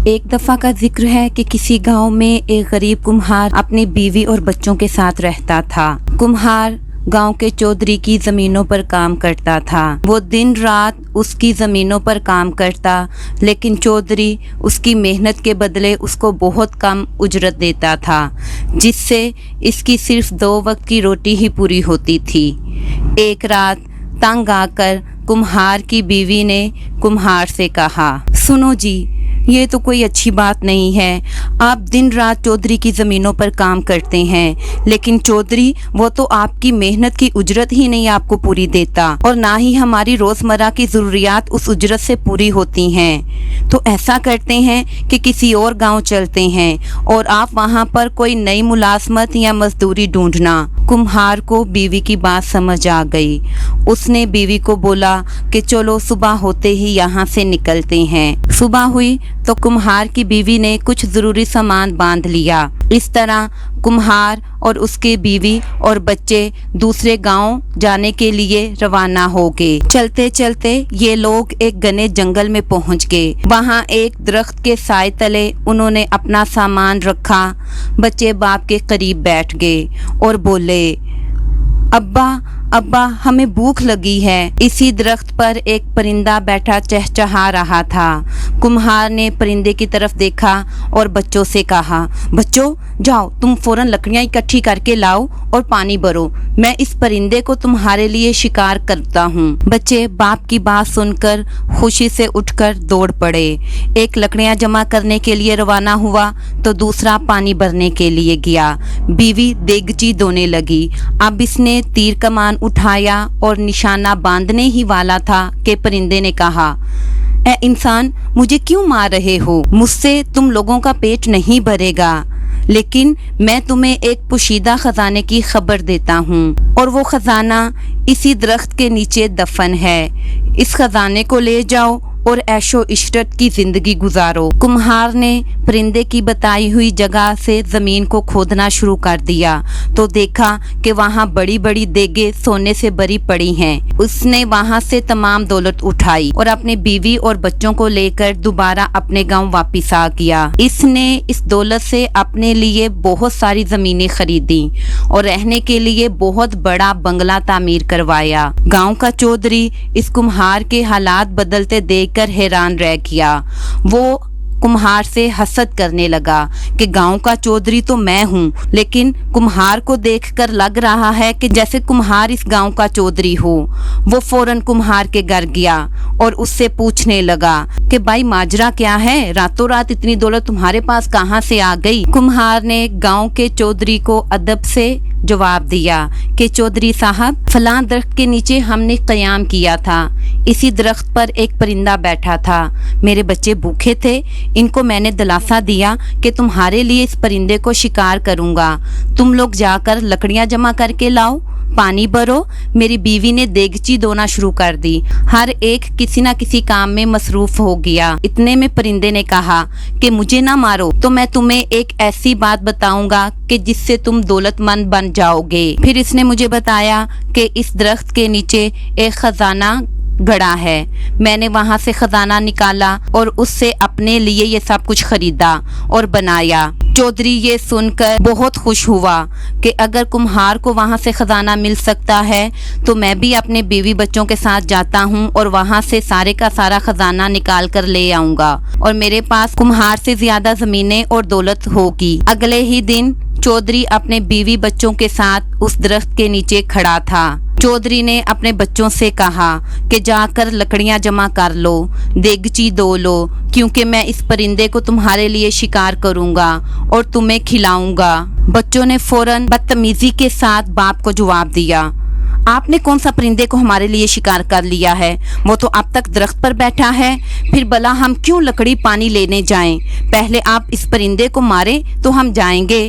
ایک دفعہ کا ذکر ہے کہ کسی گاؤں میں ایک غریب کمہار اپنی بیوی اور بچوں کے ساتھ رہتا تھا۔ کمہار گاؤں کے چودھری کی زمینوں پر کام کرتا تھا۔ وہ دن رات اس کی زمینوں پر کام کرتا، لیکن چودھری اس کی محنت کے بدلے اس کو بہت کم اجرت دیتا تھا، جس سے اس کی صرف 2 وقت کی روٹی ہی پوری ہوتی تھی۔ ایک رات تنگ آ کر کمہار کی بیوی نے کمہار سے کہا، سنو جی، یہ تو کوئی اچھی بات نہیں ہے۔ آپ دن رات چودھری کی زمینوں پر کام کرتے ہیں، لیکن چودھری وہ تو آپ کی محنت کی اجرت ہی نہیں آپ کو پوری دیتا، اور نہ ہی ہماری روزمرہ کی ضروریات اس اجرت سے پوری ہوتی ہیں۔ تو ایسا کرتے ہیں کہ کسی اور گاؤں چلتے ہیں اور آپ وہاں پر کوئی نئی ملازمت یا مزدوری ڈھونڈنا۔ کمہار کو بیوی کی بات سمجھ آ گئی۔ اس نے بیوی کو بولا کہ چلو صبح ہوتے ہی یہاں سے نکلتے ہیں۔ صبح ہوئی تو کمہار کی بیوی نے کچھ ضروری سامان باندھ لیا۔ اس طرح کمہار اور اس کی بیوی اور بچے دوسرے گاؤں جانے کے لیے روانہ ہو گئے۔ چلتے چلتے یہ لوگ ایک گھنے جنگل میں پہنچ گئے۔ وہاں ایک درخت کے سائے تلے انہوں نے اپنا سامان رکھا۔ بچے باپ کے قریب بیٹھ گئے اور بولے، ابا ہمیں بھوک لگی ہے۔ اسی درخت پر ایک پرندہ بیٹھا چہچہا رہا تھا۔ کمہار نے پرندے کی طرف دیکھا اور بچوں سے کہا، بچوں جاؤ، تم فوراً لکڑیاں اکٹھی کر کے لاؤ اور پانی بھرو، میں اس پرندے کو تمہارے لیے شکار کرتا ہوں۔ بچے باپ کی بات سن کر خوشی سے اٹھ کر دوڑ پڑے۔ ایک لکڑیاں جمع کرنے کے لیے روانہ ہوا تو دوسرا پانی بھرنے کے لیے گیا۔ بیوی دیگچی دھونے لگی۔ اب اس نے تیر کمان اٹھایا اور نشانہ باندھنے ہی والا تھا کہ پرندے نے کہا، اے انسان، مجھے کیوں مار رہے ہو؟ مجھ سے تم لوگوں کا پیٹ نہیں بھرے گا، لیکن میں تمہیں ایک پوشیدہ خزانے کی خبر دیتا ہوں، اور وہ خزانہ اسی درخت کے نیچے دفن ہے۔ اس خزانے کو لے جاؤ اور عیش و عشرت کی زندگی گزارو۔ کمہار نے پرندے کی بتائی ہوئی جگہ سے زمین کو کھودنا شروع کر دیا تو دیکھا کہ وہاں بڑی بڑی دیگیں سونے سے بھری پڑی ہیں۔ اس نے وہاں سے تمام دولت اٹھائی اور اپنی بیوی اور بچوں کو لے کر دوبارہ اپنے گاؤں واپس آ گیا۔ اس نے اس دولت سے اپنے لیے بہت ساری زمینیں خریدی اور رہنے کے لیے بہت بڑا بنگلہ تعمیر کروایا۔ گاؤں کا چودھری اس کمہار کے حالات بدلتے دیکھ کر حیران رہ گیا۔ وہ کمہار سے حسد کرنے لگا کہ گاؤں کا چودھری تو میں ہوں، لیکن کمہار کو دیکھ کر لگ رہا ہے کہ جیسے کمہار اس گاؤں کا چودھری ہو۔ وہ فوراً کمہار کے گھر گیا اور اس سے پوچھنے لگا کہ بھائی ماجرا کیا ہے؟ راتوں رات اتنی دولت تمہارے پاس کہاں سے آ گئی؟ کمہار نے گاؤں کے چودھری کو ادب سے جواب دیا کہ چودھری صاحب، فلاں درخت کے نیچے ہم نے قیام کیا تھا۔ اسی درخت پر ایک پرندہ بیٹھا تھا۔ میرے بچے بھوکے تھے، ان کو میں نے دلاسا دیا کہ تمہارے لیے اس پرندے کو شکار کروں گا۔ تم لوگ جا کر لکڑیاں جمع کر کے لاؤ، پانی بھرو۔ میری بیوی نے دیگچی دھونا شروع کر دی۔ ہر ایک کسی نہ کسی کام میں مصروف ہو گیا۔ اتنے میں پرندے نے کہا کہ مجھے نہ مارو تو میں تمہیں ایک ایسی بات بتاؤں گا کہ جس سے تم دولت مند بن جاؤ گے۔ پھر اس نے مجھے بتایا کہ اس درخت کے نیچے ایک خزانہ گڑا ہے۔ میں نے وہاں سے خزانہ نکالا اور اس سے اپنے لیے یہ سب کچھ خریدا اور بنایا۔ چودھری یہ سن کر بہت خوش ہوا کہ اگر کمہار کو وہاں سے خزانہ مل سکتا ہے تو میں بھی اپنے بیوی بچوں کے ساتھ جاتا ہوں اور وہاں سے سارے کا سارا خزانہ نکال کر لے آؤں گا، اور میرے پاس کمہار سے زیادہ زمینیں اور دولت ہوگی۔ اگلے ہی دن چودھری اپنے بیوی بچوں کے ساتھ اس درخت کے نیچے کھڑا تھا۔ چودھری نے اپنے بچوں سے کہا کہ جا کر لکڑیاں جمع کر لو، دیگچی دھو لو، کیونکہ میں اس پرندے کو تمہارے لیے شکار کروں گا اور تمہیں کھلاؤں گا۔ بچوں نے فوراً بدتمیزی کے ساتھ باپ کو جواب دیا، آپ نے کون سا پرندے کو ہمارے لیے شکار کر لیا ہے؟ وہ تو اب تک درخت پر بیٹھا ہے، پھر بلا ہم کیوں لکڑی پانی لینے جائیں؟ پہلے آپ اس پرندے کو ماریں تو ہم جائیں گے۔